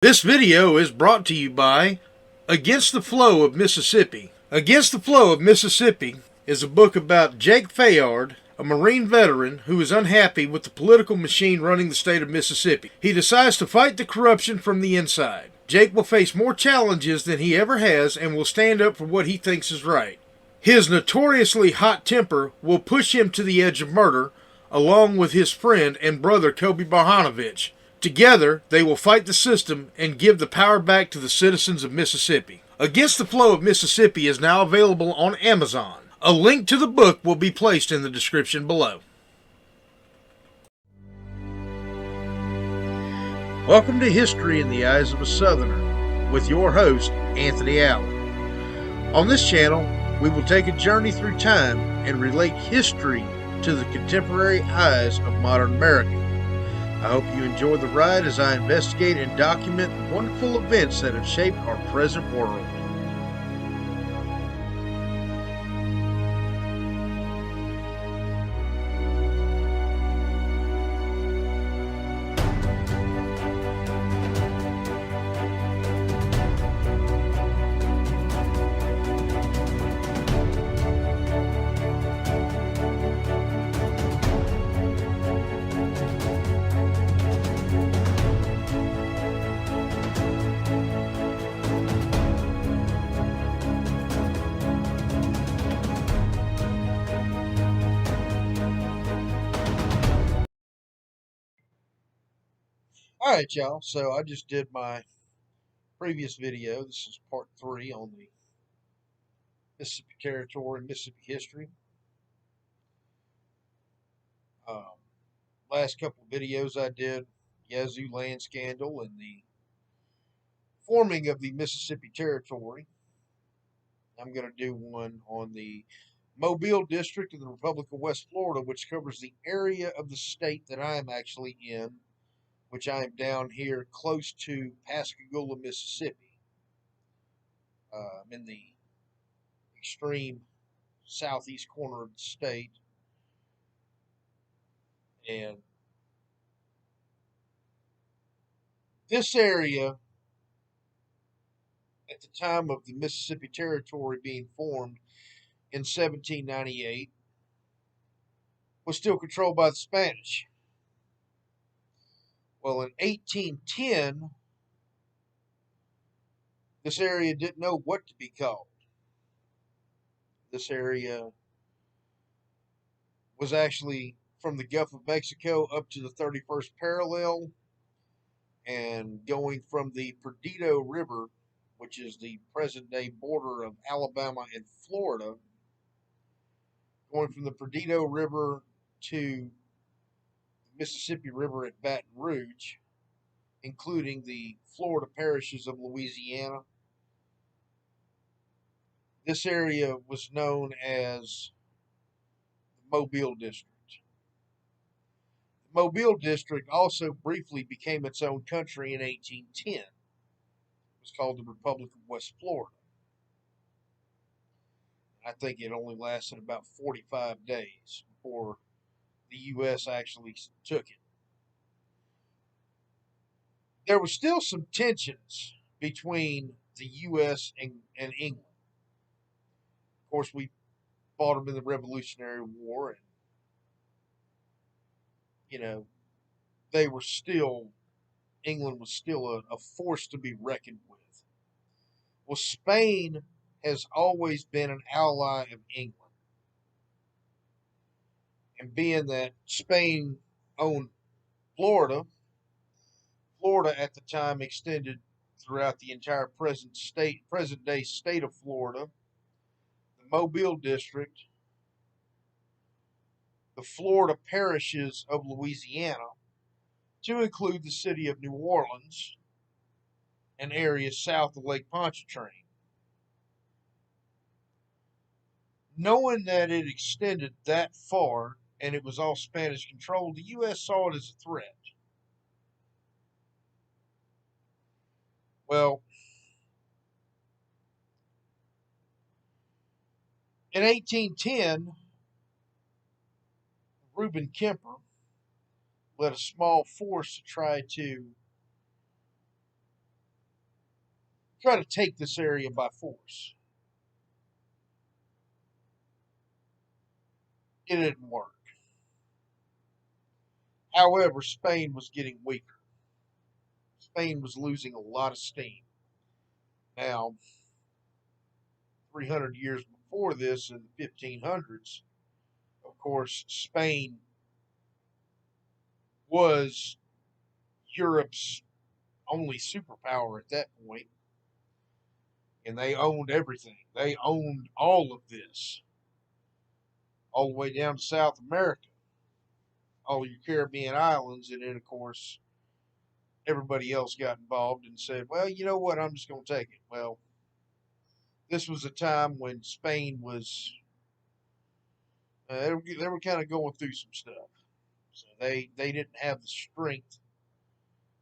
This video is brought to you by Against the Flow of Mississippi. Against the Flow of Mississippi is a book about Jake Fayard, a Marine veteran who is unhappy with the political machine running the state of Mississippi. He decides to fight the corruption from the inside. Jake will face more challenges than he ever has and will stand up for what he thinks is right. His notoriously hot temper will push him to the edge of murder, along with his friend and brother Kobe Barhanovich. Together, they will fight the system and give the power back to the citizens of Mississippi. Against the Flow of Mississippi is now available on Amazon. A link to the book will be placed in the description below. Welcome to History in the Eyes of a Southerner with your host, Anthony Allen. On this channel, we will take a journey through time and relate history to the contemporary eyes of modern America. I hope you enjoy the ride as I investigate and document the wonderful events that have shaped our present world. Alright, y'all, so I just did my previous video. This is part 3 on the Mississippi Territory and Mississippi history. Last couple of videos I did, Yazoo land scandal and the forming of the Mississippi Territory. I'm going to do one on the Mobile District of the Republic of West Florida, which covers the area of the state that I am actually in, which I am down here close to Pascagoula, Mississippi. I'm in the extreme southeast corner of the state. And this area, at the time of the Mississippi Territory being formed in 1798, was still controlled by the Spanish. Well, in 1810, this area didn't know what to be called. This area was actually from the Gulf of Mexico up to the 31st parallel, and going from the Perdido River, which is the present-day border of Alabama and Florida, going from the Perdido River to the Mississippi River at Baton Rouge, including the Florida parishes of Louisiana. This area was known as the Mobile District. The Mobile District also briefly became its own country in 1810. It was called the Republic of West Florida. I think it only lasted about 45 days before the U.S. actually took it. There were still some tensions between the U.S. and England. Of course, we fought them in the Revolutionary War, and, they were still, England was still a force to be reckoned with. Well, Spain has always been an ally of England. And being that Spain owned Florida, Florida at the time extended throughout the entire present day state of Florida, the Mobile District, the Florida parishes of Louisiana, to include the city of New Orleans and areas south of Lake Pontchartrain. Knowing that it extended that far and it was all Spanish controlled, the U.S. saw it as a threat. Well, in 1810, Reuben Kemper led a small force to try to try to take this area by force. It didn't work. However, Spain was getting weaker. Spain was losing a lot of steam. Now, 300 years before this, in the 1500s, of course, Spain was Europe's only superpower at that point, and they owned everything. They owned all of this, all the way down to South America, all your Caribbean islands, and then, of course, everybody else got involved and said, well, you know what, I'm just going to take it. Well, this was a time when Spain was, they were kind of going through some stuff. So they didn't have the strength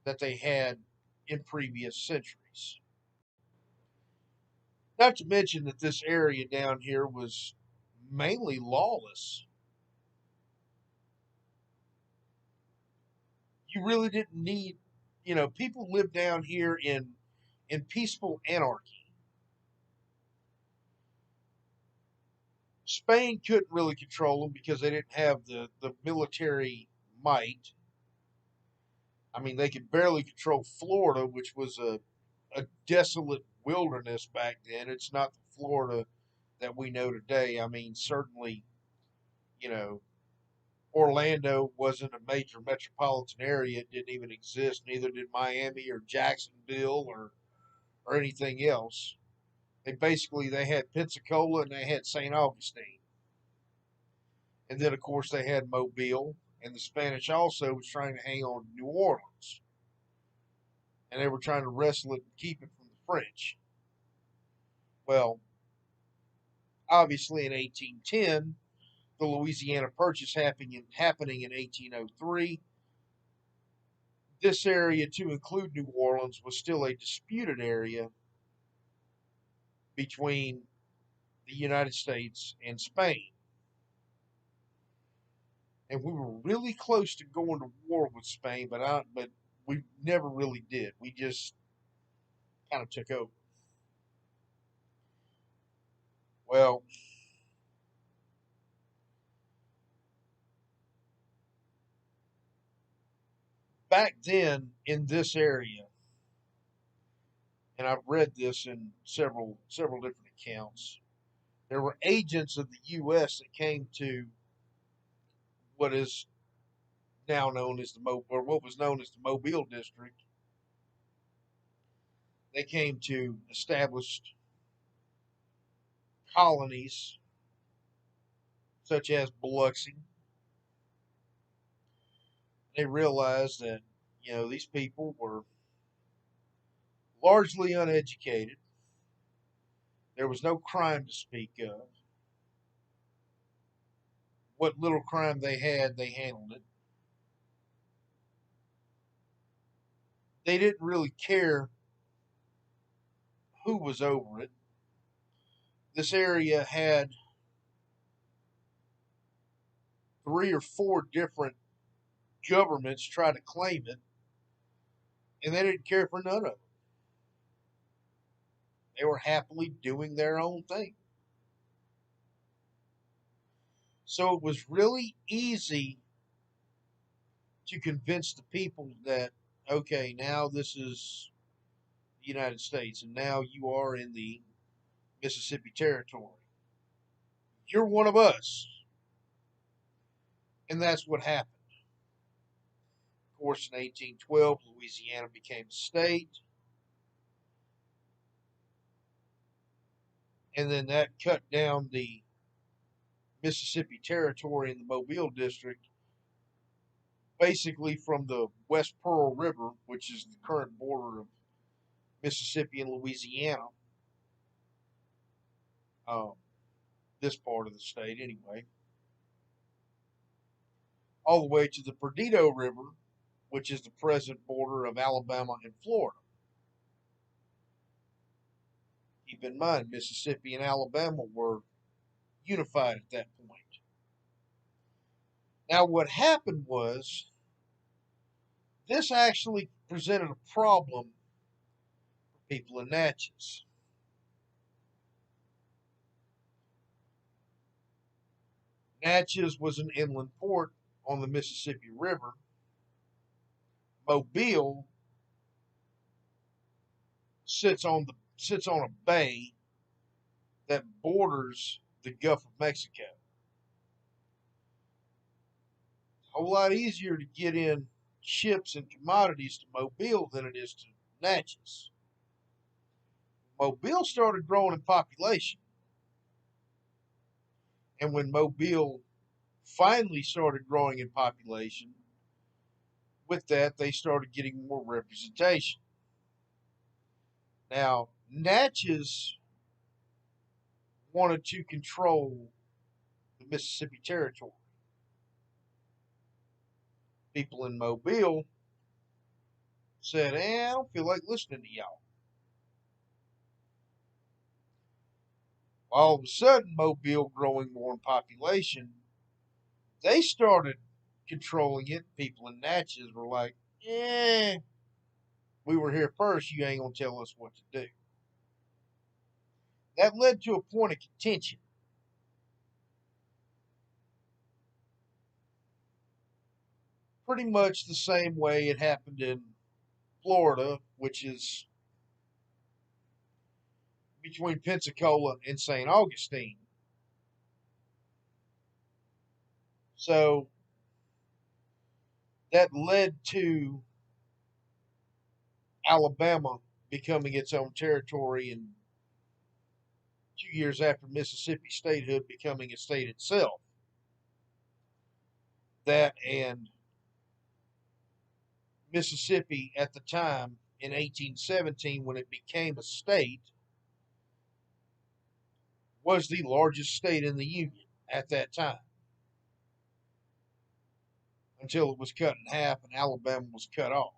that they had in previous centuries. Not to mention that this area down here was mainly lawless. You really didn't need, people lived down here in peaceful anarchy. Spain couldn't really control them because they didn't have the military might. I mean, they could barely control Florida, which was a desolate wilderness back then. It's not the Florida that we know today. I mean, certainly, you know, Orlando wasn't a major metropolitan area. It didn't even exist. Neither did Miami or Jacksonville or anything else. They had Pensacola and they had St. Augustine. And then, of course, they had Mobile. And the Spanish also was trying to hang on to New Orleans. And they were trying to wrestle it and keep it from the French. Well, obviously in 1810, the Louisiana Purchase happening in 1803, this area, to include New Orleans, was still a disputed area between the United States and Spain. And we were really close to going to war with Spain, but we never really did. We just kind of took over. Well, back then in this area, and I've read this in several different accounts, there were agents of the U.S. that came to what is now known as or what was known as the Mobile District. They came to establish colonies such as Biloxi. They realized that these people were largely uneducated. There was no crime to speak of. What little crime they had, they handled it. They didn't really care who was over it. This area had 3 or 4 different governments try to claim it, and they didn't care for none of them. They were happily doing their own thing. So it was really easy to convince the people that, okay, now this is the United States, and now you are in the Mississippi Territory. You're one of us. And that's what happened. Of course, in 1812, Louisiana became a state. And then that cut down the Mississippi Territory in the Mobile District basically from the West Pearl River, which is the current border of Mississippi and Louisiana, um, this part of the state anyway, all the way to the Perdido River, which is the present border of Alabama and Florida. Keep in mind, Mississippi and Alabama were unified at that point. Now, what happened was this actually presented a problem people in Natchez. Natchez was an inland port on the Mississippi River. Mobile sits on a bay that borders the Gulf of Mexico. A whole lot easier to get in ships and commodities to Mobile than it is to Natchez. Mobile started growing in population, and when Mobile finally started growing in population, with that they started getting more representation. Now, Natchez wanted to control the Mississippi Territory. People in Mobile said, I don't feel like listening to y'all. All of a sudden, Mobile growing more in population, they started controlling it. People in Natchez were like, we were here first, you ain't going to tell us what to do. That led to a point of contention. Pretty much the same way it happened in Florida, which is between Pensacola and St. Augustine. So that led to Alabama becoming its own territory, and 2 years after Mississippi statehood becoming a state itself. That and Mississippi at the time in 1817, when it became a state, was the largest state in the Union at that time, until it was cut in half and Alabama was cut off.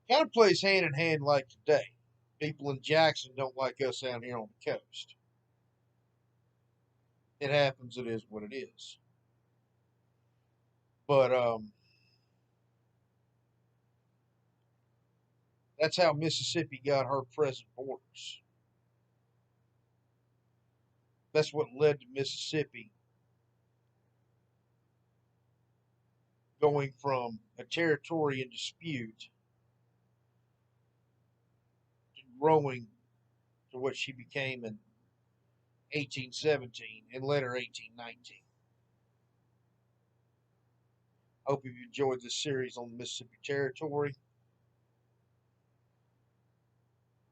Kind of plays hand in hand like today. People in Jackson don't like us out here on the coast. It happens, it is what it is. But that's how Mississippi got her present borders. That's what led to Mississippi going from a territory in dispute to growing to what she became in 1817 and later 1819. Hope you've enjoyed this series on the Mississippi Territory.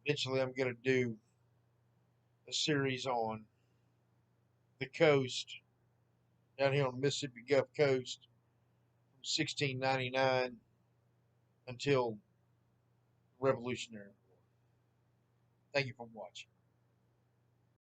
Eventually, I'm going to do a series on the coast down here on the Mississippi Gulf Coast from 1699 until the Revolutionary War. Thank you for watching.